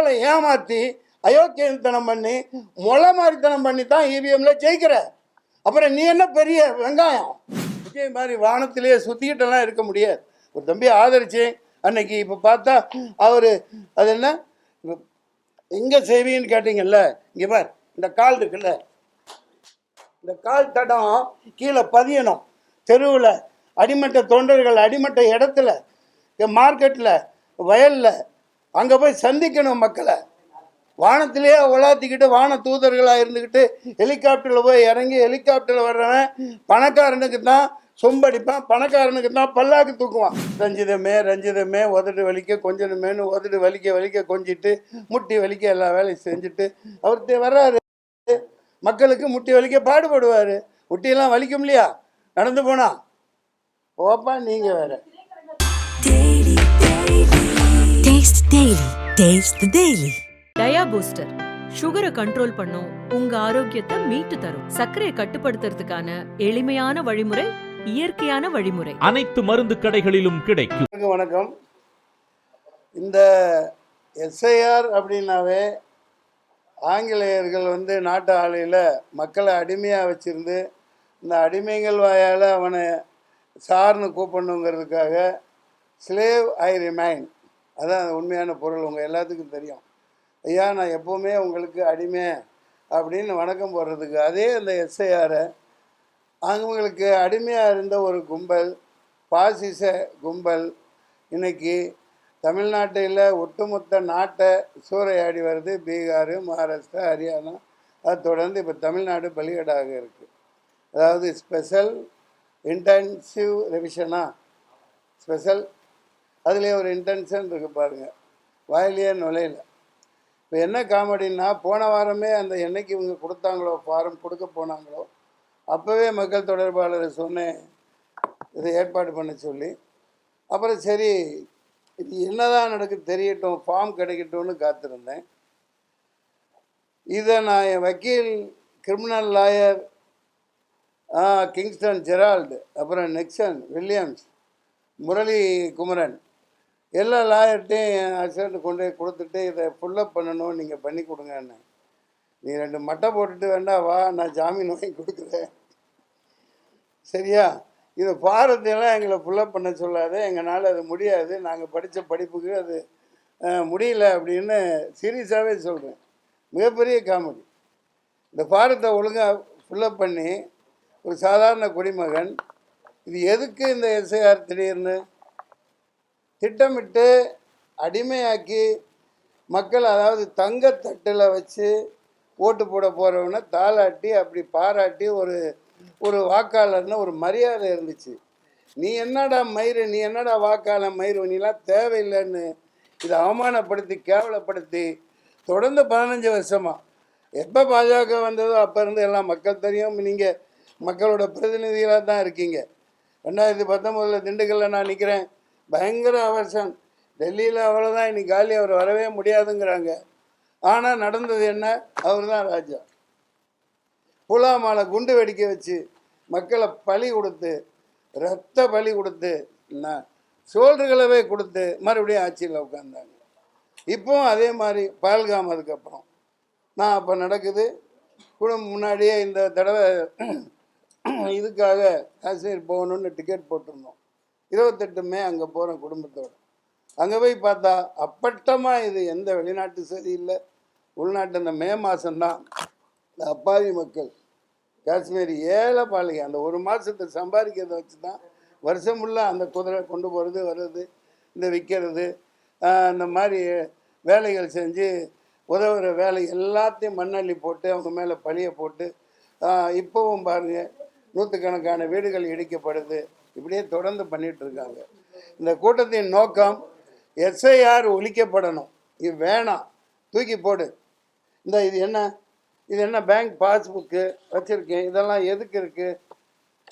மக்களை ஏமாற்றி அயோக்கியத்தனம் பண்ணி மொளை மாதிரித்தனம் பண்ணி தான் இவிஎம்ல ஜெயிக்கிற. அப்புறம் நீ என்ன பெரிய வெங்காயம்? விஜய் மாதிரி வானத்திலேயே சுற்றிக்கிட்டெல்லாம் இருக்க முடியாது. ஒரு தம்பி ஆதரிச்சேன் அன்னைக்கு. இப்போ பார்த்தா அவர் அது என்ன எங்கே செய்வீன்னு கேட்டீங்கல்ல, இங்கே பார் இந்த கால் இருக்குல்ல, இந்த கால் தடம் கீழே பதியணும். தெருவில் அடிமட்ட தொண்டர்கள் அடிமட்ட இடத்துல மார்க்கெட்டில் வயலில் அங்கே போய் சந்திக்கணும் மக்களை. வானத்திலேயே உலாத்திக்கிட்டு வான தூதர்களாக இருந்துக்கிட்டு ஹெலிகாப்டரில் போய் இறங்கி ஹெலிகாப்டரில் வர்றவன் பணக்காரனுக்கு தான் சொம்படிப்பான், பணக்காரனுக்கு தான் பல்லாக்கு தூக்குவான். ரஞ்சிதமே உதட்டு வலிக்க கொஞ்சமேனு உதட்டு வலிக்க கொஞ்சிட்டு முட்டி வலிக்க எல்லா வேலையும் செஞ்சுட்டு அவர் வர்றாரு. மக்களுக்கு முட்டி வலிக்க பாடுபடுவார். முட்டியெல்லாம் வலிக்கும் இல்லையா நடந்து போனா? ஓப்பா நீங்கள் வேற. டயா பூஸ்டர் சுகரை கண்ட்ரோல் பண்ணும், உங்க ஆரோக்கியத்தை மீட்டு தரும். சர்க்கரையை கட்டுப்படுத்துறதுக்கான எளிமையான வழிமுறை, இயற்கையான வழிமுறை. அனைத்து மருந்து கடைகளிலும் கிடைக்கும். வணக்கம். இந்த எஸ்ஐஆர் அப்படின்னாவே ஆங்கிலேயர்கள் நாட்டு ஆலையில் மக்களை அடிமையாக வச்சுருந்து இந்த அடிமைகள் வாயால் அவனை சார்னு கூப்பிடணுங்கிறதுக்காக ஸ்லேவ் ஐ ரிமைன், அதான் உண்மையான பொருள். உங்கள் எல்லாத்துக்கும் தெரியும். ஐயா நான் எப்போவுமே உங்களுக்கு அடிமை அப்படின்னு வணக்கம் போடுறதுக்கு அதே அந்த எஸ்ஐஆரை அவங்களுக்கு அடிமையாக இருந்த ஒரு கும்பல், பாசிச கும்பல் இன்னைக்கு தமிழ்நாட்டில் ஒட்டுமொத்த நாட்டை சூறையாடி வருது. பீகார், மகாராஷ்டிரா, ஹரியானா, அது தொடர்ந்து இப்போ தமிழ்நாடு பலிகடாக இருக்குது. அதாவது ஸ்பெஷல் இன்டென்சிவ் ரெவிஷனா ஸ்பெஷல், அதுலேயே ஒரு இன்டென்ஷன் இருக்குது பாருங்கள், வாயிலேயே நுழையில. இப்போ என்ன காமெடின்னா, போன வாரமே அந்த என்னைக்கு இவங்க கொடுத்தாங்களோ ஃபாரம் கொடுக்க போனாங்களோ அப்போவே மக்கள் தொடர்பாளர் சொன்னேன் இதை ஏற்பாடு பண்ண சொல்லி. அப்புறம் சரி இது என்னதான் நடக்குது தெரியட்டும், ஃபார்ம் கிடைக்கட்டும்னு காத்திருந்தேன். இதை நான் என் வக்கீல், கிரிமினல் லாயர் கிங்ஸ்டன் ஜெரால்டு, அப்புறம் நெக்சன் வில்லியம்ஸ், முரளி குமரன், எல்லா லாயர்ட்டையும் என் அசிஸ்டண்ட் கொண்டு போய் கொடுத்துட்டு இதை ஃபுல்லப் பண்ணணும், நீங்கள் பண்ணி கொடுங்கன்னு. நீ 2 மட்டை போட்டுட்டு வேண்டாம் வா, நான் ஜாமீன் வாங்கி கொடுக்குறேன், சரியா? இது பாரத்தையெல்லாம் எங்களை ஃபுல்லப் பண்ண சொல்லாது, எங்களால் அது முடியாது, நாங்கள் படித்த படிப்புக்கு அது முடியல அப்படின்னு சீரியஸாகவே சொல்கிறேன். மிகப்பெரிய காமெடி. இந்த பாரத்தை ஒழுங்காக ஃபுல்லப் பண்ணி ஒரு சாதாரண குடிமகன் இது எதுக்கு இந்த எஸ்ஐஆர் திடீர்னு திட்டமிட்டு அடிமையாக்கி மக்கள், அதாவது தங்கத்தட்டில் வச்சு ஓட்டு போட போகிறவனை தாளாட்டி அப்படி பாராட்டி ஒரு வாக்காளர்னு ஒரு மரியாதை இருந்துச்சு. நீ என்னடா மயிறு, நீ என்னடா வாக்காளர் மயிறு, நீலாம் தேவையில்லைன்னு இதை அவமானப்படுத்தி கேவலப்படுத்தி தொடர்ந்து 15 வருஷமாக எப்போ பாஜக வந்ததோ அப்போ இருந்து எல்லாம் மக்கள் தெரியும். நீங்கள் மக்களோட பிரதிநிதிகளாக தான் இருக்கீங்க. 2019 திண்டுக்கல்லில் நான் நிற்கிறேன், பயங்கர அவர்ஷன். டெல்லியில் அவ்வளோதான், இன்னைக்கு காலி, அவர் வரவே முடியாதுங்கிறாங்க. ஆனால் நடந்தது என்ன? அவர் தான் ராஜா. புலாமால குண்டு வெடிக்க வச்சு மக்களை பலி கொடுத்து, ரத்த பலி கொடுத்து, சோல்டர்களவே கொடுத்து மறுபடியும் ஆட்சியில் உட்காந்தாங்க. இப்போவும் அதே மாதிரி பகல்காம். அதுக்கப்புறம் நான் அப்போ நடக்குது குடும்பம் முன்னாடியே இந்த தடவை இதுக்காக காஷ்மீர் போகணுன்னு டிக்கெட் போட்டிருந்தோம். 28 மே அங்கே போகிறோம் குடும்பத்தோடு. அங்கே போய் பார்த்தா அப்பட்டமாக இது எந்த வெளிநாட்டு சரி இல்லை, உள்நாட்டு. அந்த மே மாதம்தான் இந்த அப்பாவி மக்கள் காஷ்மீர் ஏழை பாலிகை அந்த 1 மாதத்தை சம்பாதிக்கிறத வச்சு தான் வருஷம் ஃபுல்லாக அந்த குதிரை கொண்டு போகிறது வர்றது, இந்த விற்கிறது, இந்த மாதிரி வேலைகள் செஞ்சு உதவுற வேலை எல்லாத்தையும் மண்ணள்ளி போட்டு அவங்க மேலே பழியை போட்டு இப்போவும் பாருங்கள் நூற்றுக்கணக்கான வீடுகள் இடிக்கப்படுது. இப்படியே தொடர்ந்து பண்ணிகிட்டு இருக்காங்க. இந்த கூட்டத்தின் நோக்கம் எஸ்ஐஆர் ஒழிக்கப்படணும். இது வேணாம், தூக்கி போடு. இது என்ன பேங்க் பாஸ்புக்கு வச்சுருக்கேன், இதெல்லாம் எதுக்கு இருக்குது?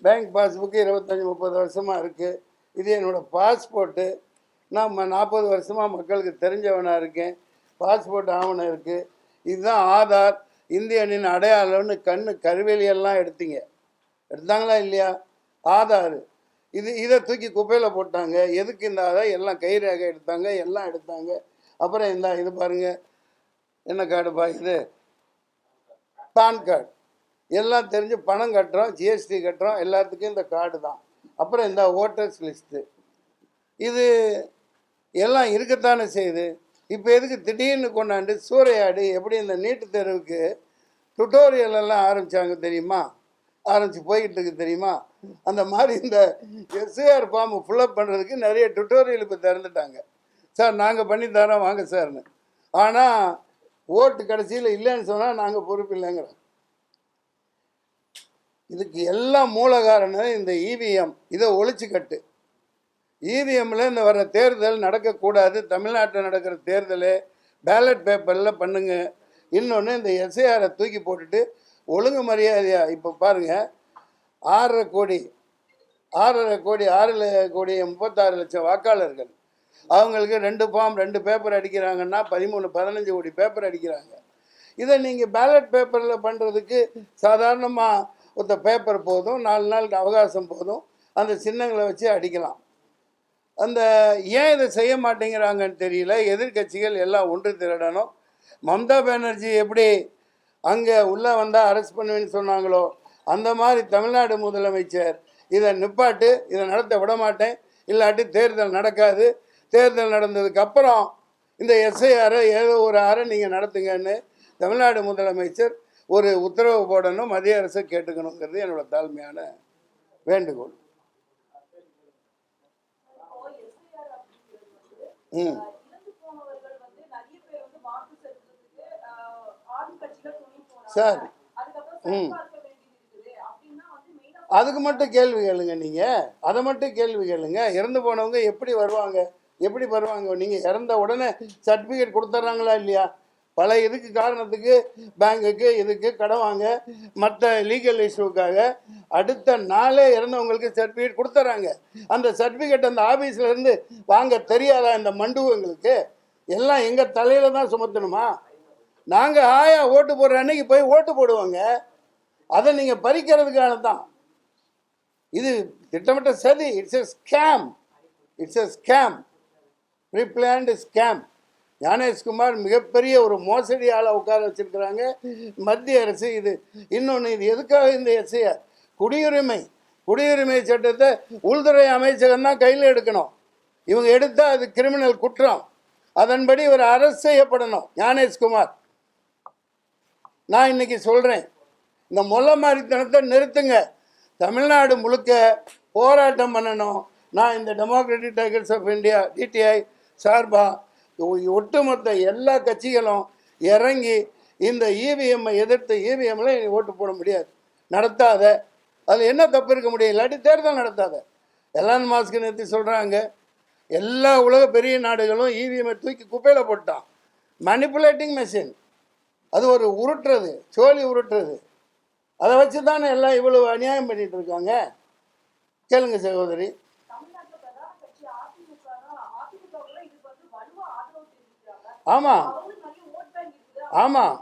பேங்க் பாஸ்புக்கு 25-30 வருஷமாக இருக்குது. இது என்னோடய பாஸ்போர்ட்டு. நான் 40 வருஷமாக மக்களுக்கு தெரிஞ்சவனாக இருக்கேன். பாஸ்போர்ட் ஆவணம் இருக்குது. இதுதான் ஆதார், இந்தியனின் அடையாளம்னு கருவேலியெல்லாம் எடுத்தாங்களா இல்லையா? ஆதார் இதை தூக்கி குப்பையில் போட்டாங்க. எதுக்கு இந்த ஆதார்? எல்லாம் கைரேகை எடுத்தாங்க, எல்லாம் எடுத்தாங்க. அப்புறம் இது பாருங்கள், என்ன கார்டுப்பா இது? PAN card. எல்லாம் தெரிஞ்சு பணம் கட்டுறோம், ஜிஎஸ்டி கட்டுறோம், எல்லாத்துக்கும் இந்த கார்டு தான். அப்புறம் இந்த ஓட்டர்ஸ் லிஸ்ட்டு, இது எல்லாம் இருக்கத்தானே செய்யுது. இப்போ எதுக்கு திடீர்னு கொண்டாண்டு சூறையாடி எப்படி இந்த நீட்டு தேர்வுக்கு டுட்டோரியல் எல்லாம் ஆரம்பித்தாங்க தெரியுமா? ஆரம்பித்து போய்கிட்டு இருக்கு தெரியுமா? அந்த மாதிரி இந்த எஸ்ஏஆர் ஃபார்ம் ஃபுல்லப் பண்ணுறதுக்கு நிறைய டுட்டோரியல் இப்போ திறந்துட்டாங்க. சார் நாங்கள் பண்ணி தரோம் வாங்க சார்னு. ஆனால் ஓட்டு கடைசியில் இல்லைன்னு சொன்னால் நாங்கள் பொறுப்பு இல்லைங்கிறோம். இதுக்கு எல்லாம் மூல காரணம் இந்த இவிஎம். இதை ஒழிச்சு கட்டு. இவிஎம்மில் இந்த வர தேர்தல் நடக்கக்கூடாது. தமிழ்நாட்டில் நடக்கிற தேர்தல் பேலட் பேப்பரில் பண்ணுங்க. இன்னொன்று இந்த எஸ்ஏஆரை தூக்கி போட்டுட்டு ஒழுங்கு மரியாதையாக இப்போ பாருங்கள், 6 கோடி 36 லட்சம் வாக்காளர்கள். அவங்களுக்கு 2 ஃபார்ம் 2 பேப்பர் அடிக்கிறாங்கன்னா 15 கோடி பேப்பர் அடிக்கிறாங்க. இதை நீங்கள் பேலட் பேப்பரில் பண்ணுறதுக்கு சாதாரணமாக ஒருத்த பேப்பர் போதும், 4 நாள் அவகாசம் போதும், அந்த சின்னங்களை வச்சு அடிக்கலாம். அந்த ஏன் இதை செய்ய மாட்டேங்கிறாங்கன்னு தெரியல. எதிர்கட்சிகள் எல்லாம் ஒன்று திரடணும். மம்தா பானர்ஜி எப்படி அங்கே உள்ளே வந்தால் அரெஸ்ட் பண்ணுவேன்னு சொன்னாங்களோ, அந்த மாதிரி தமிழ்நாடு முதலமைச்சர் இதை நிப்பாட்டு, இதை நடத்த விட மாட்டேன், இல்லாட்டி தேர்தல் நடக்காது, தேர்தல் நடந்ததுக்கப்புறம் இந்த எஸ்ஐஆரை ஏதோ ஒரு ஆறை நீங்கள் நடத்துங்கன்னு தமிழ்நாடு முதலமைச்சர் ஒரு உத்தரவு போடணும், மத்திய அரசை கேட்டுக்கணுங்கிறது என்னோட தாழ்மையான வேண்டுகோள். சார் அதுக்கு மட்டும் கேள்வி கேளுங்க. நீங்கள் அதை மட்டும் கேள்வி கேளுங்க. இறந்து போனவங்க எப்படி வருவாங்க, எப்படி வருவாங்க? நீங்கள் இறந்த உடனே சர்டிஃபிகேட் கொடுத்துட்றாங்களா இல்லையா? பல இதுக்கு காரணத்துக்கு பேங்குக்கு இதுக்கு கடன் வாங்க, மற்ற லீகல் இஷ்யூக்காக அடுத்த நாளே இறந்தவங்களுக்கு சர்டிஃபிகேட் கொடுத்துட்றாங்க. அந்த சர்டிஃபிகேட் அந்த ஆஃபீஸ்லேருந்து வாங்க தெரியாதா இந்த மண்டுவங்களுக்கு? எல்லாம் எங்கள் தலையில் தான் சுமத்தணுமா? நாங்கள் ஆயா ஓட்டு போடுற அன்னைக்கு போய் ஓட்டு போடுவோங்க. அதை நீங்கள் பறிக்கிறதுக்கான தான் இது திட்டமிட்ட சதி. It's a scam. It's a scam, preplanned scam. Gyanesh Kumar மிகப்பெரிய ஒரு மோசடியால் உட்கார வச்சிருக்கிறாங்க மத்திய அரசு. இது இன்னொன்று, இது எதுக்காக இந்த எஸ்ஐஆர்? குடியுரிமை சட்டத்தை உள்துறை அமைச்சகம் தான் கையில் எடுக்கணும். இவங்க எடுத்தால் அது கிரிமினல் குற்றம். அதன்படி ஒரு அரசு செய்யப்படணும். ஞானேஷ்குமார், நான் இன்னைக்கு சொல்கிறேன், இந்த மொல்ல மாதிரித்தனத்தை நிறுத்துங்க. தமிழ்நாடு முழுக்க போராட்டம் பண்ணணும். நான் இந்த democratic tigers of India DTI சார்பாக ஒட்டுமொத்த எல்லா கட்சிகளும் இறங்கி இந்த இவிஎம்மை எதிர்த்து, இவிஎம்மில் ஓட்டு போட முடியாது, நடத்தாத. அதில் என்ன தப்பு இருக்க முடியும்? இல்லாட்டி தேர்தல் நடத்தாத. எலான் மாஸ்க் நிறுத்தி சொல்கிறாங்க, எல்லா உலக பெரிய நாடுகளும் இவிஎம்மை தூக்கி குப்பையில் போட்டான். Manipulating machine. அது ஒரு உருட்டுறது, சோழி உருட்டுறது. அதை வச்சு தானே எல்லாம் இவ்வளவு அநியாயம் பண்ணிட்டு இருக்காங்க. கேளுங்க சகோதரி. ஆமாம் ஆமாம்,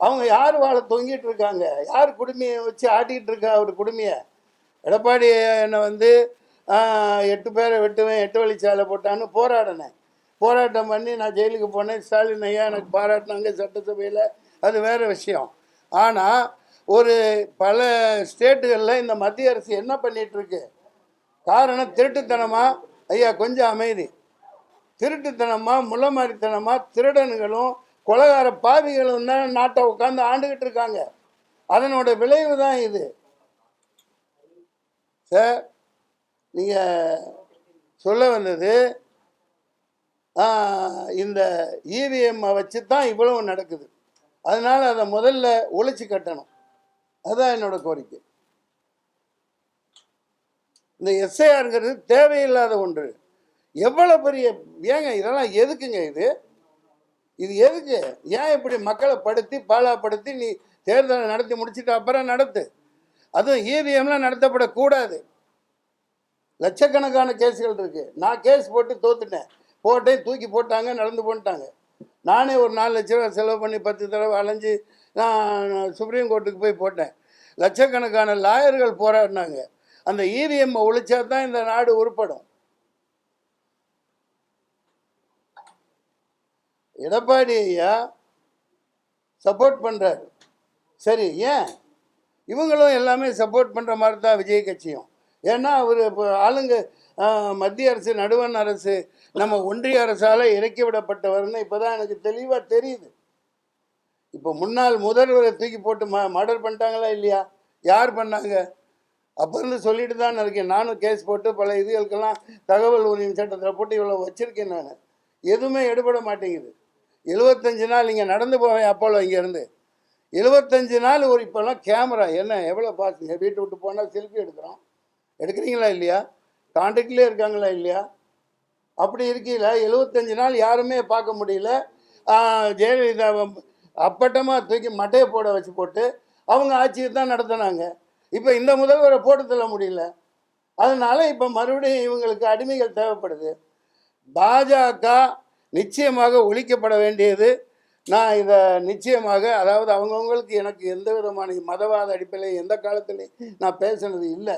அவங்க யார் வாழை தொங்கிட்டு இருக்காங்க? யார் குடுமையை வச்சு ஆட்டிகிட்டு இருக்கா? ஒரு குடுமையை எடப்பாடி என்னை 8 பேரை வெட்டுவேன், 8 வழிச்சாலை போட்டான்னு போராட்டம் பண்ணி நான் ஜெயிலுக்கு போனேன். ஸ்டாலின் ஐயா எனக்கு பாராட்டினாங்க சட்டசபையில், அது வேறு விஷயம். ஆனால் ஒரு பல ஸ்டேட்டுகளில் இந்த மத்திய அரசு என்ன பண்ணிகிட்ருக்கு? காரணம் திருட்டுத்தனமா? ஐயா கொஞ்சம் அமைதி. திருட்டுத்தனமா, முள்ளமாரித்தனமா, திருடனுங்களும் கொலகார பாவிகளும் தான் நாட்டை உட்காந்து ஆண்டுகிட்டு இருக்காங்க. அதனோட விளைவு தான் இது. சார், நீங்கள் சொல்ல வந்தது இந்த இவிஎம்மை வச்சு தான் இவ்வளவு நடக்குது. அதனால் அதை முதல்ல ஒழிச்சு கட்டணும். அதுதான் என்னோட கோரிக்கை. இந்த எஸ்ஐஆருங்கிறது தேவையில்லாத ஒன்று. எவ்வளோ பெரிய ஏங்க இதெல்லாம் எதுக்குங்க? இது எதுக்கு? ஏன் இப்படி மக்களை பாலாப்படுத்தி நீ தேர்தலை நடத்தி முடிச்சுட்டு அப்புறம் நடத்து. அதுவும் இவிஎம்லாம் நடத்தப்படக்கூடாது. லட்சக்கணக்கான கேஸுகள் இருக்கு. நான் கேஸ் போட்டு தோத்துட்டேன், தூக்கி போட்டாங்க, நடந்து போட்டாங்க. நானே ஒரு 4 லட்ச ரூபா செலவு பண்ணி 10 தடவை அலைஞ்சு நான் சுப்ரீம் கோர்ட்டுக்கு போய் போட்டேன். லட்சக்கணக்கான லாயர்கள் போராடினாங்க. அந்த இவிஎம்மை ஒழிச்சா தான் இந்த நாடு உருப்படும். எடப்பாடி ஐயா சப்போர்ட் பண்ணுறாரு. சரி, ஏன் இவங்களும் எல்லாமே சப்போர்ட் பண்ணுற மாதிரி தான் விஜய் கட்சியும். ஏன்னா அவர் இப்போ ஆளுங்க மத்திய அரசு, நடுவண் அரசு, நம்ம ஒன்றிய அரசால் இறக்கி விடப்பட்டவர்னு இப்போ தான் எனக்கு தெளிவாக தெரியுது. இப்போ முன்னாள் முதல்வரை தூக்கி போட்டு மர்டர் பண்ணிட்டாங்களா இல்லையா? யார் பண்ணாங்க? அப்போ இருந்து சொல்லிட்டு தான் இருக்கேன். நானும் கேஸ் போட்டு பல இதுகளுக்கெல்லாம் தகவல் உரிமை சட்டத்தில் போட்டு இவ்வளோ வச்சுருக்கேன். நான் எதுவுமே எடுபட மாட்டேங்குது. 75 நாள் இங்கே நடந்து போவேன் அப்போல இங்கேருந்து 75 நாள் ஒரு இப்போல்லாம் கேமரா என்ன எவ்வளோ பார்த்துங்க. வீட்டை விட்டு போனால் செல்ஃபி எடுக்கிறோம். எடுக்கிறீங்களா இல்லையா? கான்டாக்ட்லேயே இருக்காங்களா இல்லையா? அப்படி இருக்கையில் 75 நாள் யாருமே பார்க்க முடியல. ஜெயலலிதா அப்பட்டமாக தூக்கி மட்டையை போட வச்சு போட்டு அவங்க ஆட்சியை தான் நடத்தினாங்க. இப்போ இந்த முதல்வரை போட்டு தள்ள முடியல. அதனால் இப்போ மறுபடியும் இவங்களுக்கு அடிமைகள் தேவைப்படுது. பாஜக நிச்சயமாக ஒழிக்கப்பட வேண்டியது. நான் இதை நிச்சயமாக, அதாவது அவங்கவுங்களுக்கு எனக்கு எந்த விதமான மதவாத அடிப்படையில் எந்த காலத்துலையும் நான் பேசுனது இல்லை.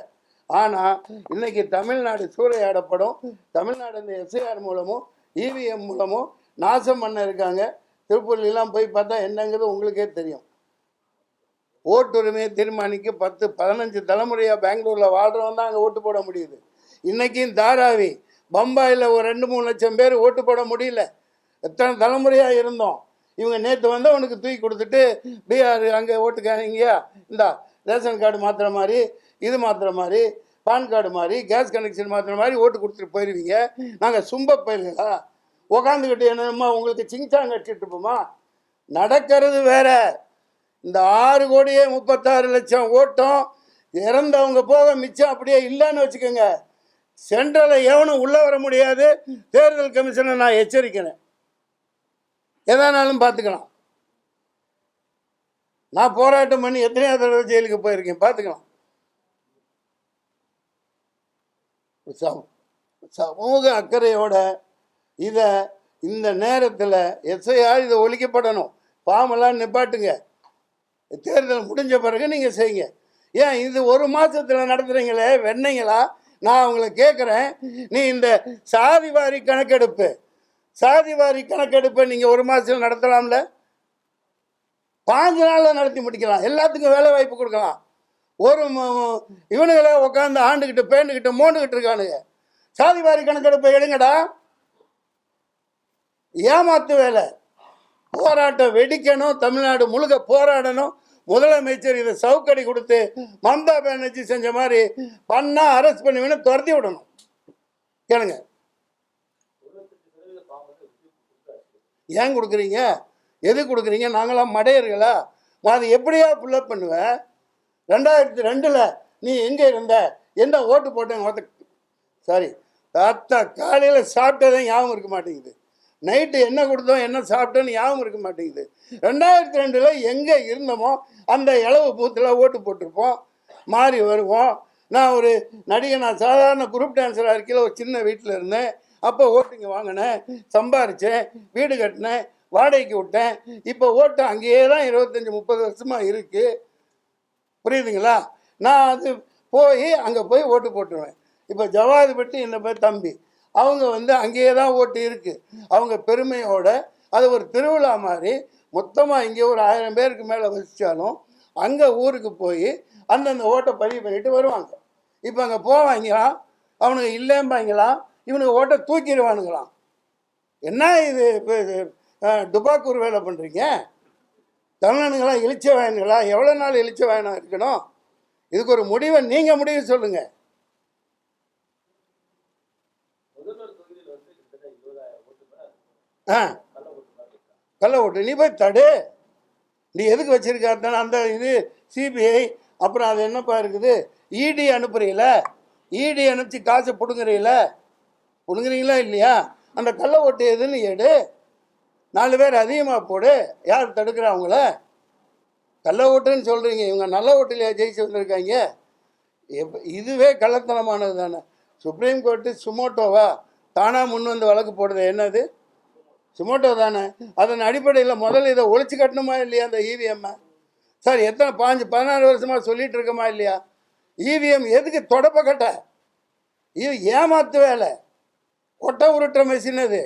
ஆனால் இன்றைக்கி தமிழ்நாடு சூறையாடப்படும். தமிழ்நாடு இந்த எஸ்ஐஆர் மூலமும் இவிஎம் மூலமும் நாசம் பண்ண இருக்காங்க. திருப்பூர்லாம் போய் பார்த்தா என்னங்கிறது உங்களுக்கே தெரியும். ஓட்டுரிமையை தீர்மானிக்க 10-15 தலைமுறையாக பெங்களூரில் வாழ்கிறவன் தான் அங்கே ஓட்டு போட முடியுது. இன்றைக்கும் தாராவி பம்பாயில் ஒரு 2-3 லட்சம் பேர் ஓட்டு போட முடியல. எத்தனை தலைமுறையாக இருந்தோம். இவங்க நேற்று வந்து அவனுக்கு தூக்கி கொடுத்துட்டு பீகார் அங்கே ஓட்டுக்காரங்கயா இந்தா ரேஷன் கார்டு மாற்றுற மாதிரி, இது மாற்றுற மாதிரி, பான் கார்டு மாதிரி, கேஸ் கனெக்ஷன் மாற்றுற மாதிரி ஓட்டு கொடுத்துட்டு போயிடுவீங்க. நாங்கள் சும்ப போயிருங்களா உக்காந்துக்கிட்டு என்னமா உங்களுக்கு சிங்சாங் அடிச்சுட்டு இருப்போமா? நடக்கிறது வேற. இந்த 6,36,00,000 ஓட்டம் இறந்தவங்க போக மிச்சம் அப்படியே இல்லைன்னு வச்சுக்கோங்க. சென்ட்ரலில் எவனும் உள்ளே வர முடியாது. தேர்தல் கமிஷனை நான் எச்சரிக்கிறேன். எதானாலும் பார்த்துக்கலாம். நான் போராட்டம் பண்ணி எத்தனையோ தடவை ஜெயிலுக்கு போயிருக்கேன். பார்த்துக்கலாம். சமூக அக்கறையோட இதை இந்த நேரத்தில் எஸ்ஐஆர் இதை ஒழிக்கப்படணும். பாமெல்லாம் நிப்பாட்டுங்க. தேர்தல் முடிஞ்ச பிறகு நீங்கள் செய்யுங்க. ஏன் இது ஒரு மாதத்தில் நடத்துகிறீங்களே வெண்ணீங்களா? நான் உங்களை கேட்குறேன். நீ இந்த சாதிவாரி கணக்கெடுப்பை நீங்கள் ஒரு மாதத்தில் நடத்தலாம்ல? 5 நாளில் நடத்தி முடிக்கலாம். எல்லாத்துக்கும் வேலை வாய்ப்பு கொடுக்கலாம். ஒரு இவனுங்களே உட்காந்து ஆண்டுக்கிட்டு பேண்டுக்கிட்டு மோண்டுக்கிட்டு இருக்கானுங்க. சாதிவாரி கணக்கெடுப்பை எடுங்கடா. ஏமாத்து வேலை. போராட்டம் வெடிக்கணும். தமிழ்நாடு முழுக்க போராடணும். முதலமைச்சர் இதை சவுக்கடி கொடுத்து மம்தா பானர்ஜி செஞ்ச மாதிரி பண்ணா அரெஸ்ட் பண்ணுவீன்னு துரத்தி விடணும். கேளுங்க. ஏன் கொடுக்குறீங்க? எது கொடுக்குறீங்க? நாங்களாம் மடையர்களா? அது எப்படியா ஃபுல்லப் பண்ணுவேன்? 2002 நீ எங்கே இருந்த? என்ன ஓட்டு போட்டேன்? சாரி, காலையில் சாப்பிட்டதே ஞாபகம் இருக்க மாட்டேங்குது. நைட்டு என்ன கொடுத்தோம், என்ன சாப்பிட்டோன்னு ஞாபகம் இருக்க மாட்டேங்குது. 2002 எங்கே இருந்தோமோ அந்த இளவு பூத்தில் ஓட்டு போட்டிருப்போம். மாறி வருவோம். நான் ஒரு நடிகை. நான் சாதாரண குரூப் டான்ஸராக இருக்கையில் ஒரு சின்ன வீட்டில் இருந்தேன். அப்போ ஓட்டுங்க வாங்கினேன், சம்பாரித்தேன், வீடு கட்டினேன், வாடகைக்கு விட்டேன். இப்போ ஓட்டு அங்கேயே தான் 25-30 வருஷமாக இருக்குது. புரியுதுங்களா? நான் அது அங்கே போய் ஓட்டு போட்டுருவேன். இப்போ ஜவாதுபட்டி என்ன பேர் தம்பி, அவங்க வந்து அங்கேயே தான் ஓட்டு இருக்குது. அவங்க பெருமையோட அது ஒரு திருவிழா மாதிரி மொத்தமாக இங்கே ஒரு 1000 பேருக்கு மேலே வசித்தாலும் அங்கே ஊருக்கு போய் அந்தந்த ஓட்டை பதிவு பண்ணிட்டு வருவாங்க. இப்போ அங்கே போவாங்களாம், அவனுக்கு இல்லைம்பாங்களாம், இவனுக்கு ஓட்டை தூக்கிடுவானுங்களாம். என்ன இது துபாக்கூர் வேலை பண்ணுறீங்க? தமிழனுங்களாம் இழிச்ச வாயனுங்களா? எவ்வளோ நாள் இழிச்ச வாயனாக இருக்கணும்? இதுக்கு ஒரு முடிவை நீங்கள் முடிவு சொல்லுங்கள். கள்ள ஓட்டு நீ போய் தடு. நீ எதுக்கு வச்சிருக்காரு அந்த இது சிபிஐ, அப்புறம் அது என்னப்பா இருக்குது, இடி அனுப்புறீங்கள? இடி அனுப்பிச்சு காசை பிடுங்குறீங்களா இல்லையா? அந்த கள்ள ஓட்டு எதுன்னு எடு. 4 பேர் அதிகமாக போடு. யார் தடுக்கிறா அவங்கள? கள்ள ஓட்டுன்னு சொல்கிறீங்க. இவங்க நல்ல ஓட்டுலையா ஜெயிச்சு வந்திருக்காங்க? இதுவே கள்ளத்தனமானது தானே. சுப்ரீம் கோர்ட்டு சுமோட்டோவா தானாக முன் வந்து வழக்கு போடுறது என்னது? சுமோட்டோ தானே. அதன் அடிப்படையில் முதல்ல இதை ஒழிச்சு கட்டணுமா இல்லையா? அந்த இவிஎம்மை சார் எத்தனை 15-16 வருஷமாக சொல்லிட்டு இருக்கமா இல்லையா? இவிஎம் எதுக்கு தொடப்ப கட்ட? இது ஏமாத்து வேலை, கொட்டை உருட்டுற மெஷின் அது.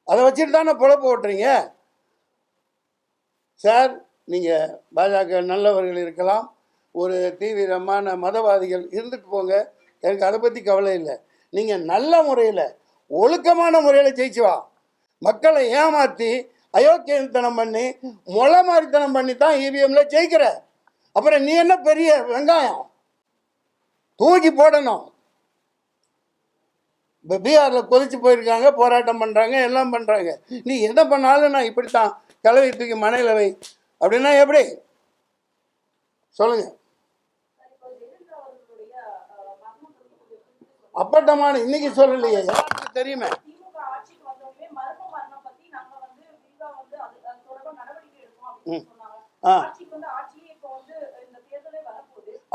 அதை வச்சுட்டு தானே பொழப்பு ஓட்டுறீங்க. சார் நீங்கள் பாஜக நல்லவர்கள் இருக்கலாம், ஒரு தீவிரமான மதவாதிகள் இருந்துட்டு போங்க, எனக்கு அதை பற்றி கவலை இல்லை. நீங்கள் நல்ல முறையில் ஒழுக்கமான முறையில் ஜெயிச்சு வா. மக்களை ஏமாற்றி அயோக்கியத்தனம் பண்ணி மொளை மாதிரித்தனம் பண்ணி தான் இவிஎம்ல ஜெயிக்கிற. அப்புறம் நீ என்ன பெரிய வெங்காயம்? தூக்கி போடணும். இப்போ பீகாரில் கொதிச்சு போயிருக்காங்க, போராட்டம் பண்ணுறாங்க, எல்லாம் பண்ணுறாங்க. நீ எதை பண்ணாலும் நான் இப்படித்தான் கலவை தூக்கி மனையில் வை அப்படின்னா எப்படி சொல்லுங்க? அப்பட்டமான இன்னைக்கு சொல்லலையே, எல்லாருக்கும் தெரியுமே.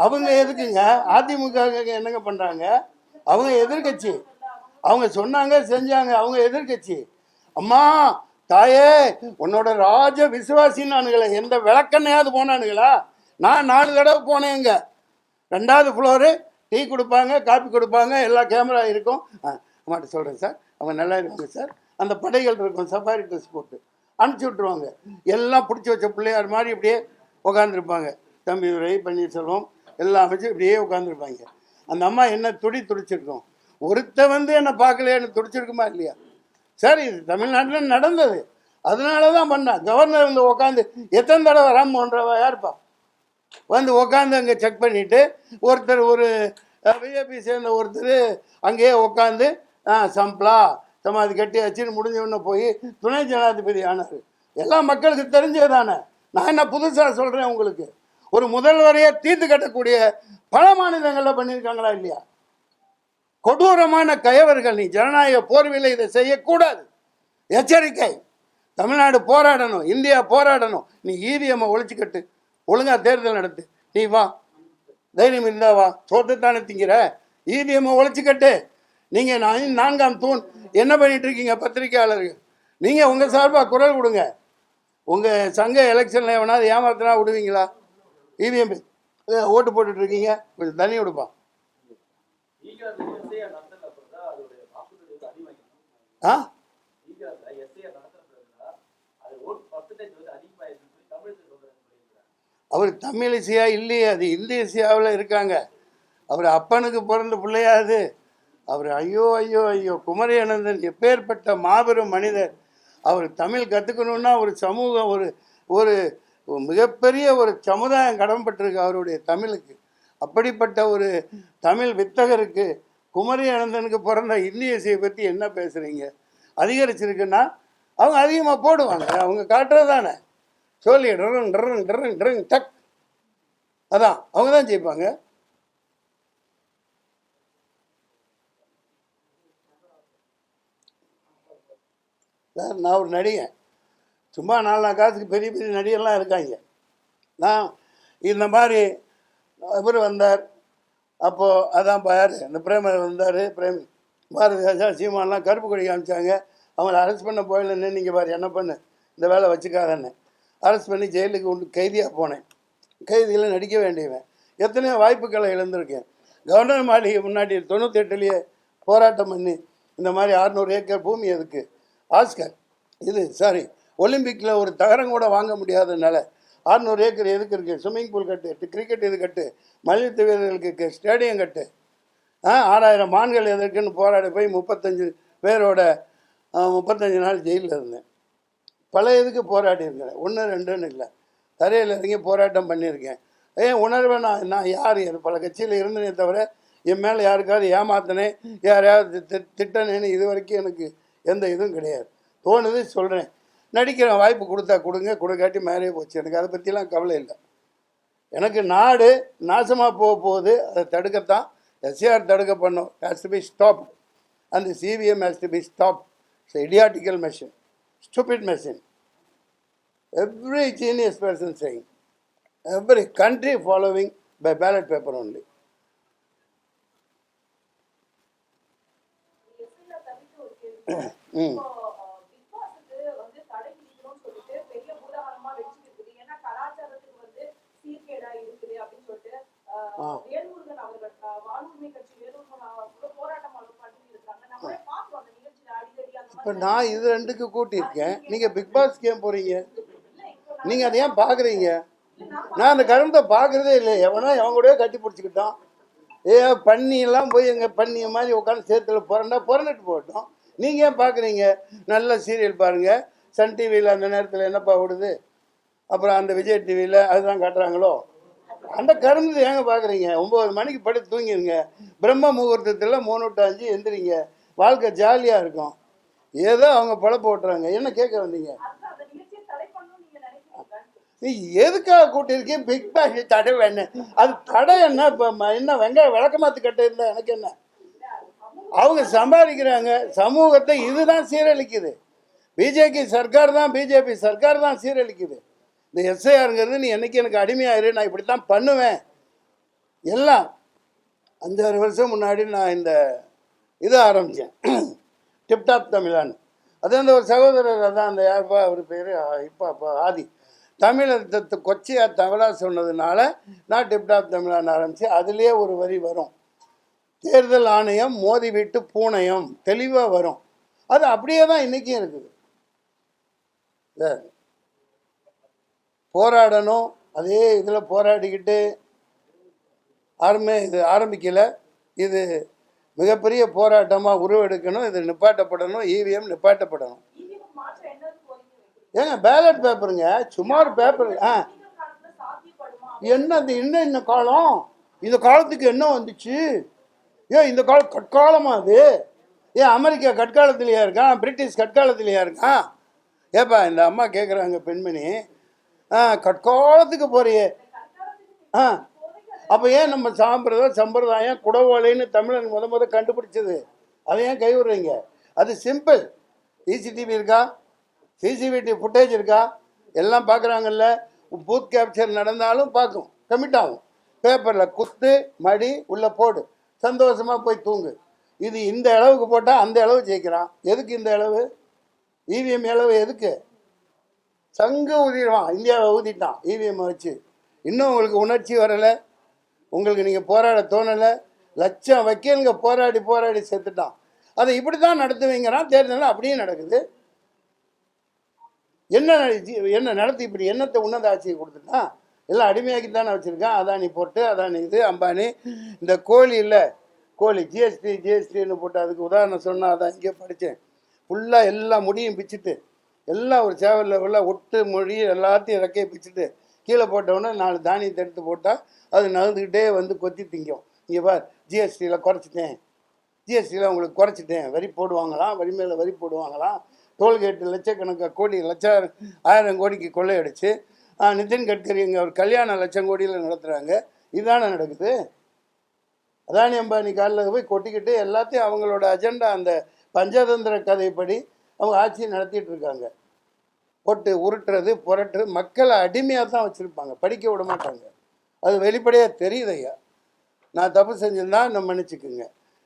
அவங்க எதுக்குங்க அதிமுக என்னங்க பண்றாங்க? அவங்க எதிர்கட்சி, அவங்க சொன்னாங்க செஞ்சாங்க, அவங்க எதிர்கட்சி. அம்மா தாயே உன்னோட ராஜ விசுவாசின்னானுங்களே, எந்த விளக்கண்ணையாவது போனானுங்களா? நான் 4 தடவை போனேங்க. 2வது ஃப்ளோரு, டீ கொடுப்பாங்க, காப்பி கொடுப்பாங்க, எல்லா கேமரா இருக்கும். அம்மாட்ட சொல்கிறேன் சார், அவங்க நல்லா இருப்பாங்க சார். அந்த படைகள் இருக்கும், சஃபாரி ட்ரெஸ் போட்டு அனுப்பிச்சி விட்ருவாங்க. எல்லாம் பிடிச்சி வச்ச பிள்ளையார் மாதிரி இப்படியே உட்காந்துருப்பாங்க. தம்பி துரை, பன்னீர்செல்வம் எல்லாம் அமைச்சு இப்படியே உட்காந்துருப்பாங்க. அந்த அம்மா என்ன துடிச்சிருக்கோம். ஒருத்த வந்து என்னை பார்க்கலையான்னு துடிச்சிருக்குமா இல்லையா? சார் இது தமிழ்நாட்டில் நடந்தது, அதனால தான் பண்ணேன். கவர்னர் வந்து உட்காந்து எத்தனை தடவை ராம்மோகன் யாருப்பா வந்து உட்காந்து அங்கே செக் பண்ணிவிட்டு, ஒருத்தர் ஒரு பிஜேபி சேர்ந்த ஒருத்தர் அங்கேயே உட்காந்து சம்பளா சமாதி கட்டி வச்சுன்னு முடிஞ்சவொன்னே போய் துணை ஜனாதிபதி ஆனார். எல்லாம் மக்களுக்கு தெரிஞ்சது தானே. நான் என்ன புதுசாக சொல்கிறேன் உங்களுக்கு? ஒரு முதல்வரையே தீர்த்து கட்டக்கூடிய பல மாநிலங்களில் பண்ணியிருக்காங்களா இல்லையா? கொடூரமான கயவர்கள். நீ ஜனநாயக போர்விலை இதை செய்யக்கூடாது. எச்சரிக்கை. தமிழ்நாடு போராடணும், இந்தியா போராடணும். நீ இவிஎம்மை ஒழிச்சுக்கட்டு, ஒழுங்கா தேர்தல் நடத்து. நீ வா, தைரியம் இருந்தா வா. தோட்டத்தானே திங்கிற, இவிஎம்மை ஒழிச்சுக்கட்டு. நீங்கள் 4ஆம் தூண் என்ன பண்ணிட்டு இருக்கீங்க பத்திரிகையாளர்கள்? நீங்கள் உங்கள் சார்பாக குரல் கொடுங்க. உங்கள் சங்க எலெக்ஷனில் எவனாவது ஏமாத்தினா விடுவீங்களா? இவிஎம் ஓட்டு போட்டுட்டு இருக்கீங்க, கொஞ்சம் தண்ணி கொடுப்பா. ஆ அவர் தமிழிசையா இல்லையே, அது இந்தியசியாவில் இருக்காங்க. அவர் அப்பனுக்கு பிறந்த பிள்ளையாது அவர். ஐயோ ஐயோ ஐயோ, குமரி அனந்தன் எப்பேற்பட்ட மாபெரும் மனிதர். அவர் தமிழ் கற்றுக்கணுன்னா ஒரு சமூகம், ஒரு ஒரு மிகப்பெரிய ஒரு சமுதாயம் கடன்பட்டிருக்கு அவருடைய தமிழுக்கு. அப்படிப்பட்ட ஒரு தமிழ் வித்தகருக்கு, குமரி அனந்தனுக்கு பிறந்த இந்திய இசையை பற்றி என்ன பேசுகிறீங்க? அதிகரிச்சிருக்குன்னா அவங்க அதிகமாக போடுவாங்க, அவங்க காட்டுறது தானே. சொல்லி டக், அதான் அவங்க தான் ஜெயிப்பாங்க. சார் நான் ஒரு நடிகன், சும்மா 4 காசுக்கு பெரிய பெரிய நடிகர்லாம் இருக்காங்க. நான் இந்த மாதிரி இவர் வந்தார், அப்போது அதான் யார் இந்த பிரேமர் வந்தார், பிரேமி பாரதி ராஜா சீமானெலாம் கருப்பு கொடி காமிச்சாங்க. அவங்கள அரெஸ்ட் பண்ண போயிலன்னு நீங்கள் பாரு என்ன பண்ணு, இந்த வேலை வச்சுக்காதன்னு அரெஸ்ட் பண்ணி ஜெயிலுக்கு கைதியாக போனேன். கைதியில் நடிக்க வேண்டியவன். எத்தனையோ வாய்ப்புகளை இழந்திருக்கேன். கவர்னர் மாளிகை முன்னாடி 98லேயே போராட்டம் பண்ணி இந்த மாதிரி 600 ஏக்கர் பூமி எதுக்கு, ஆஸ்கர் இது சாரி ஒலிம்பிக்கில் ஒரு தகரம் கூட வாங்க முடியாதனால 600 ஏக்கர் எதுக்கு இருக்குது, ஸ்விம்மிங் பூல் கட்டு, கிரிக்கெட் இது கட்டு, மல்யுத்த வீரர்களுக்கு ஸ்டேடியம் கட்டு, 6000 மான்கள் எதற்குன்னு போராடி போய் 35 பேரோட 35 நாள் ஜெயிலில் இருந்தேன். பல இதுக்கு போராடி இருந்தேன், 1 2ன்னு இல்லை, தரையில் இறங்கி போராட்டம் பண்ணியிருக்கேன். உணர்வை நான் யார் பல கட்சியில் இருந்தனே தவிர என் மேலே யாருக்காவது ஏமாத்தினேன், யாரையாவது திட்டனேன்னு இது வரைக்கும் எனக்கு எந்த இதுவும் கிடையாது. தோணுது சொல்கிறேன். நடிக்கிற வாய்ப்பு கொடுத்தா கொடுங்க, கொடுக்காட்டி மேலே போச்சு. எனக்கு அதை பற்றிலாம் கவலை இல்லை. எனக்கு நாடு நாசமாக போகுது, அதை தடுக்கத்தான் எஸ்ஆர் தடுக்க பண்ணோம். Has to be stop and the CVM has to be stop. It's idiotical machine, stupid machine. Every genius person saying, every country following by ballot paper only. இப்போ நான் இது 2க்கு கூட்டியிருக்கேன். நீங்கள் பிக் பாஸ் கேம் போகிறீங்க. நீங்கள் அதை ஏன் பார்க்குறீங்க? நான் அந்த கருமத்தை பார்க்குறதே இல்லை. எவனோ எவன் கூடவே கட்டி பிடிச்சிக்கிட்டோம். பன்னியெல்லாம் போய் எங்கள் பன்னிய மாதிரி உட்காந்து சேத்துல புறந்துட்டு போகட்டும். நீங்கள் ஏன் பார்க்குறீங்க? நல்ல சீரியல் பாருங்கள். சன் டிவியில் அந்த நேரத்தில் என்னப்பா ஓடுது, அப்புறம் அந்த விஜய் டிவியில் அதுதான் காட்டுறாங்களோ, அந்த கருமத்தை ஏங்க பார்க்குறீங்க? 9 மணிக்கு படுத்து தூங்கிடுங்க. பிரம்ம முகூர்த்தத்தில் 3 to 5 எந்திரிங்க. வாழ்க்கை ஜாலியாக இருக்கும். ஏதோ அவங்க பழப்ப ஓட்டுறாங்க. என்ன கேட்க வந்தீங்க? நீ எதுக்காக கூட்டியிருக்கேன்? பிக் பாஸ் தடை வேணும். அது தடை என்ன? இப்போ என்ன வெங்காயம் விளக்கமாத்து கட்ட இருந்தால் எனக்கு என்ன? அவங்க சம்பாதிக்கிறாங்க. சமூகத்தை இதுதான் சீரழிக்குது. பிஜேபி சர்க்கார் தான் சீரழிக்குது. இந்த எஸ்ஐஆருங்கிறது நீ என்னைக்கு எனக்கு அடிமையாயிரு, நான் இப்படி தான் பண்ணுவேன். எல்லாம் 5-6 வருஷம் முன்னாடி நான் இந்த இதை ஆரம்பித்தேன், டிப்டாப் தமிழான்னு. அது அந்த ஒரு சகோதரர், அதான் அந்த யாருப்பா அவர் பேர், இப்போ ஆதி தமிழத்தை கொச்சையாக தமிழாக சொன்னதுனால நான் டிப்டாப் தமிழான்னு ஆரம்பித்து அதுலேயே ஒரு வரி வரும், தேர்தல் ஆணையம் மோதி விட்டு பூணையம், தெளிவாக வரும். அது அப்படியே தான் இன்றைக்கும் இருக்குது. போராடணும், அதே இதில் போராடிக்கிட்டு இது ஆரம்பிக்கலை. இது மிகப்பெரிய போராட்டமாக உருவெடுக்கணும். இது நிப்பாட்டப்படணும். இவிஎம் நிப்பாட்டப்படணும். ஏங்க பேலட் பேப்பருங்க, சும்மா ஒரு பேப்பர். என்ன இந்த காலம், இந்த காலத்துக்கு என்ன வந்துச்சு? இந்த காலம் கற்காலமா? அது அமெரிக்கா கற்காலத்திலேயா இருக்கான்? பிரிட்டிஷ் கற்காலத்திலேயா இருக்கான்? ஏப்பா இந்த அம்மா கேட்குறாங்க, பெண்மணி, கற்காலத்துக்கு போறியே. அப்போ ஏன் நம்ம சம்பிரதாயம் குடவோலைன்னு தமிழன் முத கண்டுபிடிச்சது, அதை ஏன் கைவிடுறீங்க? அது சிம்பிள். சிசிடிவி இருக்கா, சிசிடிவி ஃபுட்டேஜ் இருக்கா, எல்லாம் பார்க்குறாங்கல்ல. பூத் கேப்சர் நடந்தாலும் பார்க்கும், கமிட் ஆகும். பேப்பரில் குத்து மடி உள்ளே போடு, சந்தோஷமாக போய் தூங்கு. இது இந்த அளவுக்கு போட்டால் அந்த அளவு ஜெயிக்கிறான். எதுக்கு இந்த அளவு? இவிஎம் அளவு எதுக்கு? சங்கு ஊதிடுவான், இந்தியாவை ஊதிட்டான் இவிஎம்மை வச்சு. இன்னும் உங்களுக்கு உணர்ச்சி வரலை, உங்களுக்கு நீங்கள் போராட தோணலை. லட்சம் வக்கீலுங்க போராடி செத்துட்டான். அதை இப்படி தான் நடத்துவீங்கிறான். தேர்தல் அப்படியே நடக்குது. என்ன நடத்தி இப்படி என்னத்தை உன்னத ஆட்சியை கொடுத்துட்டான்? எல்லாம் அடிமையாக்கி தானே வச்சுருக்கான். அதானி போட்டு, அதானி இது, அம்பானி. இந்த கோழி இல்லை, கோழி ஜிஎஸ்டின்னு போட்டு அதுக்கு உதாரணம் சொன்னால் அதான் இங்கே படித்தேன். ஃபுல்லாக எல்லா முடியும் பிச்சுட்டு, எல்லாம் ஒரு சேவலில் உள்ள ஒட்டு மொழி எல்லாத்தையும் இறக்கையை பிச்சுட்டு கீழே போட்டவுடனே 4 தானியத்தை எடுத்து போட்டால் அது நகர்ந்துக்கிட்டே வந்து கொத்தி திங்கும். இங்கே பார், ஜிஎஸ்டியில் குறைச்சிட்டேன், ஜிஎஸ்டியில் உங்களுக்கு குறைச்சிட்டேன். வரி போடுவாங்களாம், வரி மேலே வரி போடுவாங்களாம். டோல்கேட்டு லட்சக்கணக்காக கோடி, 1000 கோடிக்கு கொள்ளையடிச்சு நிதின் கட்கரி இங்கே ஒரு கல்யாணம் 1,00,000 கோடியில் நடத்துகிறாங்க. இதுதானே நடக்குது. அதானி அம்பானி காலில் போய் கொட்டிக்கிட்டு எல்லாத்தையும் அவங்களோட அஜெண்டா, அந்த பஞ்சதந்திர கதைப்படி அவங்க ஆட்சியை நடத்திட்டு இருக்காங்க. போட்டு உருட்டுறது, புரட்டுறது, மக்களை அடிமையாக தான் வச்சுருப்பாங்க, படிக்க விட மாட்டாங்க. அது வெளிப்படையாக தெரியுது. ஐயா, நான் தப்பு செஞ்சிருந்தா நான் மன்னிச்சுக்குங்க.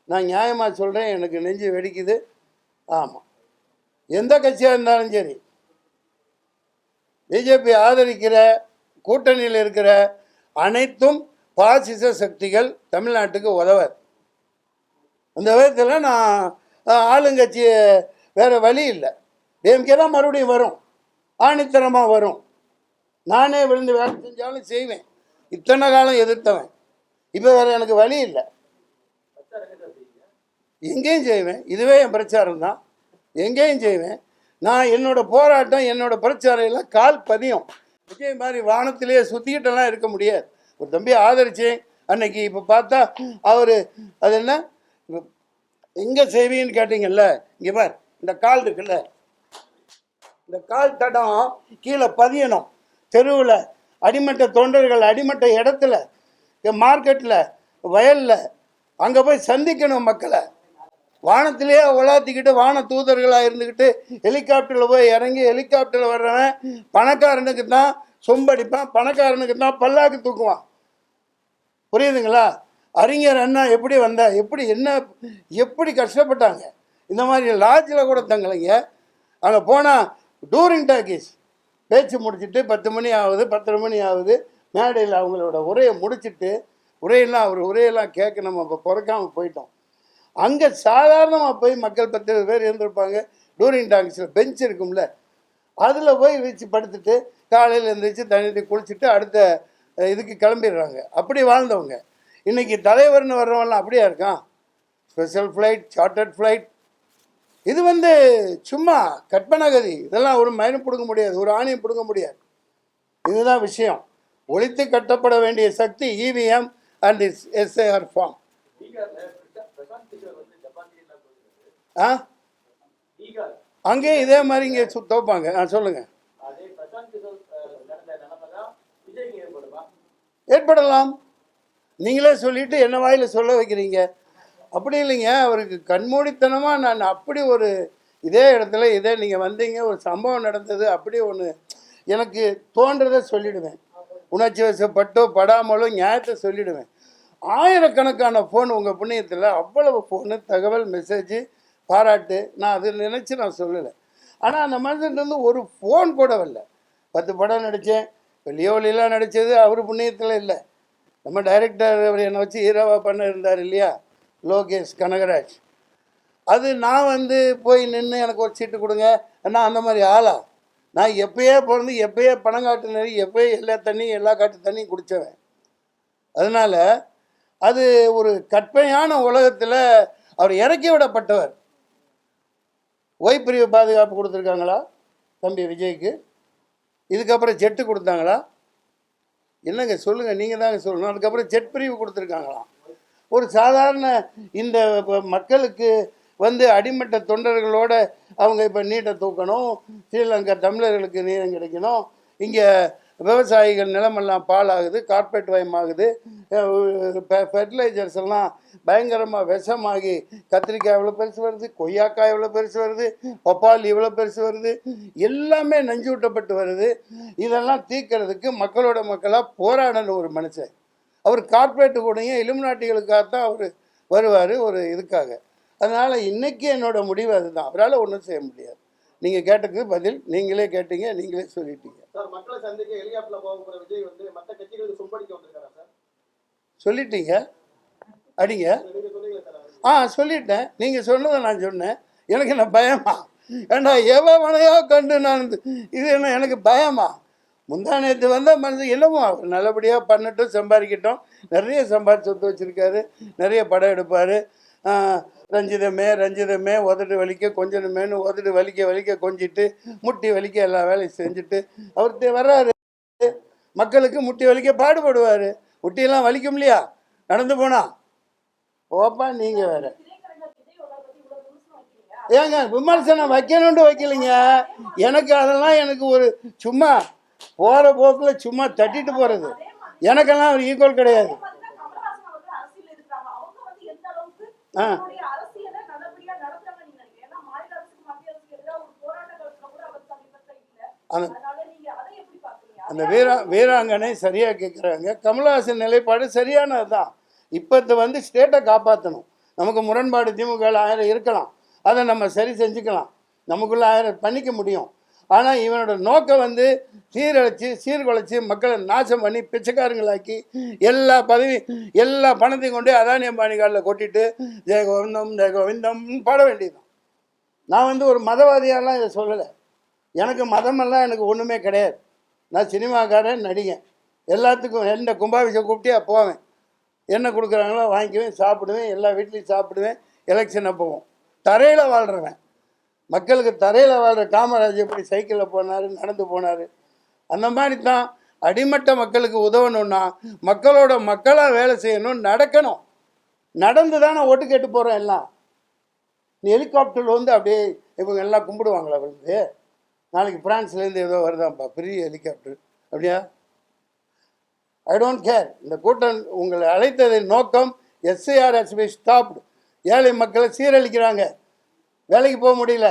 நான் நியாயமாக சொல்கிறேன், எனக்கு நெஞ்சு வெடிக்குது. ஆமாம், எந்த கட்சியாக இருந்தாலும் சரி, பிஜேபி ஆதரிக்கிற கூட்டணியில் இருக்கிற அனைத்தும் பாசிச சக்திகள் தமிழ்நாட்டுக்கு உதவாது. அந்த விதத்தில் நான் ஆளுங்கட்சி வேறு வழி இல்லை. டிஎம்கே தான் மறுபடியும் வரும், ஆணித்தரமாக வரும். நானே விழுந்து வேலை செஞ்சாலும் செய்வேன். இத்தனை காலம் எதிர்த்தவன், இப்போ வேறு எனக்கு வழி இல்லை. எங்கேயும் செய்வேன். இதுவே என் பிரச்சாரம் தான். எங்கேயும் செய்வேன். நான் என்னோடய போராட்டம், என்னோடய பிரச்சாரம் எல்லாம் கால் பதியும். விஜய் மாதிரி வானத்திலேயே சுற்றிக்கிட்டெல்லாம் இருக்க முடியாது. ஒரு தம்பியை ஆதரித்தேன் அன்னைக்கு. இப்போ பார்த்தா அவர் அது என்ன எங்கே செய்வீன்னு கேட்டிங்கல்ல, இங்கே பார், இந்த கால் இருக்குல்ல, இந்த கால் தடம் கீழே பதியணும். தெருவில், அடிமட்ட தொண்டர்கள் அடிமட்ட இடத்துல, மார்க்கெட்டில், வயலில், அங்கே போய் சந்திக்கணும் மக்களை. வானத்திலேயே உலாத்திக்கிட்டு வான தூதர்களாக இருந்துக்கிட்டு ஹெலிகாப்டரில் போய் இறங்கி ஹெலிகாப்டரில் வர்றவன் பணக்காரனுக்கு தான் சொம்படிப்பான், பணக்காரனுக்கு தான் பல்லாக்கு தூக்குவான். புரியுதுங்களா? அறிஞர் அண்ணா எப்படி வந்தா, எப்படி கஷ்டப்பட்டாங்க. இந்த மாதிரி லாட்ஜில் கூட தங்கலைங்க. அங்கே போனால் டூரிங் டாக்கீஸ் பேச்சு முடிச்சுட்டு 10 மணி ஆகுது, 10:30 மணி ஆகுது. மேடையில் அவங்களோட உரையை முடிச்சுட்டு, உரையெல்லாம் கேட்க நம்ம இப்போ குறைக்காமல் போயிட்டோம். அங்கே சாதாரணமாக போய் மக்கள் 10 பேர் இருந்திருப்பாங்க. டூரிங் டாக்கீஸில் பெஞ்ச் இருக்கும்ல, அதில் போய் வச்சு படுத்துட்டு காலையில் எழுந்திரிச்சு தண்ணி குளிச்சுட்டு அடுத்த இதுக்கு கிளம்பிடுறாங்க. அப்படி வாழ்ந்தவங்க. இன்றைக்கி தலைவர்னு வர்றவங்களாம் அப்படியா இருக்கான்? Special flight, chartered flight. இது சும்மா கற்பனகதி. இதெல்லாம் ஒரு மயிலும் பிடுங்க முடியாது, ஒரு ஆணையும் பிடுங்க முடியாது. இதுதான் விஷயம். ஒழித்து கட்டப்பட வேண்டிய சக்தி இவிஎம் அண்ட் எஸ்ஐஆர் ஃபார்ம். அங்கேயும் இதே மாதிரி இங்கே தோப்பாங்க. சொல்லுங்கள். ஏற்படலாம். நீங்களே சொல்லிட்டு என்ன வாயில் சொல்ல வைக்கிறீங்க? அப்படி இல்லைங்க. அவருக்கு கண்மூடித்தனமாக நான் அப்படி ஒரு இதே இடத்துல நீங்கள் வந்தீங்க, ஒரு சம்பவம் நடந்தது, அப்படி ஒன்று எனக்கு தோன்றதை சொல்லிவிடுவேன். உணர்ச்சி வசப்பட்டோ படாமலோ நியாயத்தை சொல்லிவிடுவேன். ஆயிரக்கணக்கான ஃபோன் உங்கள் புண்ணியத்தில், அவ்வளவு ஃபோனு, தகவல், மெசேஜு, பாராட்டு. நான் அதை நினச்சி நான் சொல்லலை. ஆனால் அந்த மனுஷன்ட்டு ஒரு ஃபோன் கூட வரல. 10 படம் நடித்தேன். இப்போ லியோலிலாம் நடித்தது அவர் புண்ணியத்தில் இல்லை. நம்ம டைரக்டர் அவர் என்னை வச்சு ஹீரோவாக பண்ண இருந்தார் இல்லையா, லோகேஷ் கனகராஜ். அது நான் போய் நின்று எனக்கு ஒரு சீட்டு கொடுங்க ஏன்னா அந்த மாதிரி ஆளா? நான் எப்பயே பிறந்து எப்பயே பணங்காட்டு நெறி, எப்பயே எல்லா தண்ணியும் எல்லா காட்டு தண்ணியும் குடித்தவன். அதனால் அது ஒரு கற்பனையான உலகத்தில் அவர் இறக்கி விடப்பட்டவர். ஓய்பிரிவு பாதுகாப்பு கொடுத்துருக்காங்களா தம்பி விஜய்க்கு? இதுக்கப்புறம் ஜெட்டு கொடுத்தாங்களா? என்னங்க சொல்லுங்கள், நீங்கள் தாங்க சொல்லணும். அதுக்கப்புறம் ஜெட் பிரிவு கொடுத்துருக்காங்களாம். ஒரு சாதாரண இந்த மக்களுக்கு அடிமட்ட தொண்டர்களோட அவங்க இப்போ நீட்டை தூக்கணும், ஸ்ரீலங்கா தமிழர்களுக்கு நீளம் கிடைக்கணும், இங்கே விவசாயிகள் நிலமெல்லாம் பாலாகுது, கார்பரேட் வயமாகுது, ஃபெர்டிலைசர்ஸ் எல்லாம் பயங்கரமாக விஷமாகி கத்திரிக்காய் எவ்வளோ பெருசு வருது, கொய்யாக்காய் எவ்வளோ பெருசு வருது, பப்பாளி எவ்வளோ பெருசு வருது, எல்லாமே நஞ்சு விட்டப்பட்டு வருது. இதெல்லாம் தீர்க்கறதுக்கு மக்களோட மக்களாக போராடணும் ஒரு மனுஷன். அவர் கார்பரேட்டு கூடயும் இலுமினாட்டிகளுக்காகத்தான் அவர் வருவார் ஒரு இதுக்காக. அதனால் இன்றைக்கி என்னோடய முடிவு அதுதான். அவரால் ஒன்றும் செய்ய முடியாது. நீங்கள் கேட்டதுக்கு பதில் நீங்களே கேட்டீங்க, நீங்களே சொல்லிட்டீங்க. சொல்லிட்டீங்க, அடிங்க. சொல்லிட்டேன். நீங்கள் சொன்னதை நான் சொன்னேன். எனக்கு என்ன பயமா? ஏன்னா எவனையோ கண்டு நான் இது என்ன எனக்கு பயமா? முந்தானத்து மனசு என்னமோ அவர் நல்லபடியாக பண்ணட்டும், சம்பாதிக்கட்டும். நிறைய சம்பாதிச்சு சொத்து வச்சுருக்காரு, நிறைய படம் எடுப்பார். ரஞ்சிதமே உதட்டு வலிக்க கொஞ்சமேனு உதட்டு வலிக்க கொஞ்சிட்டு முட்டி வலிக்க எல்லா வேலையும் செஞ்சுட்டு அவர் வர்றாரு. மக்களுக்கு முட்டி வலிக்க பாடுபடுவார். முட்டியெல்லாம் வலிக்கும் இல்லையா நடந்து போனா? ஓப்பா நீங்கள் வேற ஏங்க விமர்சனம் வைக்கணுன்ட்டு வைக்கலைங்க. எனக்கு ஒரு சும்மா போகிற போக்கில் சும்மா தட்டிட்டு போகிறது. எனக்கெல்லாம் ஒரு ஈக்குவல் கிடையாது. அந்த வீராங்கனை சரியாக கேட்குறாங்க. கமலஹாசன் நிலைப்பாடு சரியானது தான். இப்போ ஸ்டேட்டை காப்பாற்றணும். நமக்கு முரண்பாடு திமுக 1000 இருக்கலாம், அதை நம்ம சரி செஞ்சுக்கலாம், நமக்குள்ள 1000 பண்ணிக்க முடியும். ஆனால் இவனோட நோக்கம் சீர்குலைச்சி மக்களை நாசம் பண்ணி பிச்சைக்காரங்களாக்கி எல்லா எல்லா பணத்தையும் கொண்டு அதானி அம்பானி காலில் கொட்டிட்டு ஜெயகோவிந்தம் பாட வேண்டியதுதான். நான் ஒரு மதவாதியாலாம் இதை சொல்லலை. எனக்கு மதமெல்லாம் எனக்கு ஒன்றுமே கிடையாது. நான் சினிமாக்காரன், நடிகன். எல்லாத்துக்கும் எந்த கும்பாபிஷேகம் கூப்பிட்டே போவேன். என்ன கொடுக்குறாங்களோ வாங்கிக்குவேன், சாப்பிடுவேன், எல்லா வீட்லேயும் சாப்பிடுவேன். எலெக்ஷன் அப்போவும் தரையில் வாழ்கிறவன். மக்களுக்கு தரையில் வாழ்கிற காமராஜ் எப்படி சைக்கிளில் போனார், நடந்து போனார், அந்த மாதிரி தான் அடிமட்ட மக்களுக்கு உதவணும்னா மக்களோட மக்களாக வேலை செய்யணும், நடக்கணும். நடந்து தான் நான் ஓட்டு கேட்டு போகிறேன். எல்லாம் ஹெலிகாப்டரில் அப்படியே இவங்க எல்லாம் கும்பிடுவாங்களா? நாளைக்கு பிரான்ஸ்லேருந்து ஏதோ வருதான்ப்பா பெரிய ஹெலிகாப்டர், அப்படியா? I don't care. இந்த கூட்டம் உங்களை அழைத்ததின் நோக்கம் எஸ்ஐஆர் ஹஸ் பீன் ஸ்டாப்டு. ஏழை மக்களை சீரழிக்கிறாங்க, வேலைக்கு போக முடியல,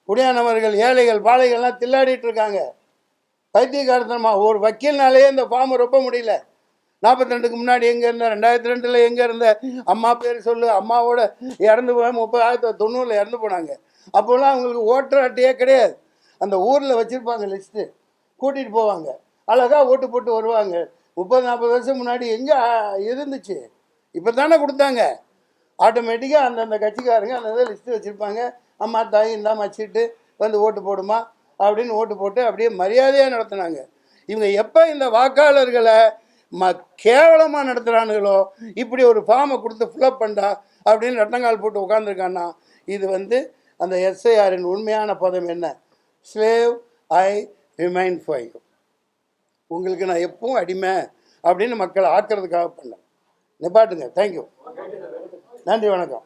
குடியானவர்கள், ஏழைகள், பாலைகள்லாம் தில்லாடிட்டு இருக்காங்க. பைத்தியக்காரத்தனமாக ஒரு வக்கீல்னாலேயே இந்த ஃபார்மை ரொம்ப முடியல. 42க்கு முன்னாடி எங்கே இருந்த, 2002 எங்கே இருந்த, அம்மா பேர் சொல்லு, அம்மாவோட இறந்து போய் 1990 இறந்து போனாங்க. அப்போல்லாம் அவங்களுக்கு ஓட்டர் அட்டையே கிடையாது. அந்த ஊரில் வச்சுருப்பாங்க லிஸ்ட்டு, கூட்டிகிட்டு போவாங்க, அழகாக ஓட்டு போட்டு வருவாங்க. 30-40 வருஷம் முன்னாடி எங்கே இருந்துச்சு? இப்போ தானே கொடுத்தாங்க. ஆட்டோமேட்டிக்காக அந்தந்த கட்சிக்காரங்க அந்த லிஸ்ட்டு வச்சுருப்பாங்க. அம்மா தாய் இந்தாமல் வச்சுட்டு ஓட்டு போடுமா, அப்படின்னு ஓட்டு போட்டு அப்படியே மரியாதையாக நடத்துனாங்க. இவங்க எப்போ இந்த வாக்காளர்களை கேவலமாக நடத்துகிறானுங்களோ, இப்படி ஒரு ஃபார்மை கொடுத்து ஃபில்அப் பண்ணா அப்படின்னு ரெட்டங்கால் போட்டு உட்காந்துருக்கான்னா, இது வந்து அந்த எஸ்ஐஆரின் உண்மையான பதம் என்ன? Slave I remain for you. உங்களுக்கு நான் எப்பவும் அடிமை அப்படின்னு மக்களை ஆக்கிறதுக்காக பண்ணேன். நிப்பாட்டுங்க. தேங்க்யூ. நன்றி, வணக்கம்.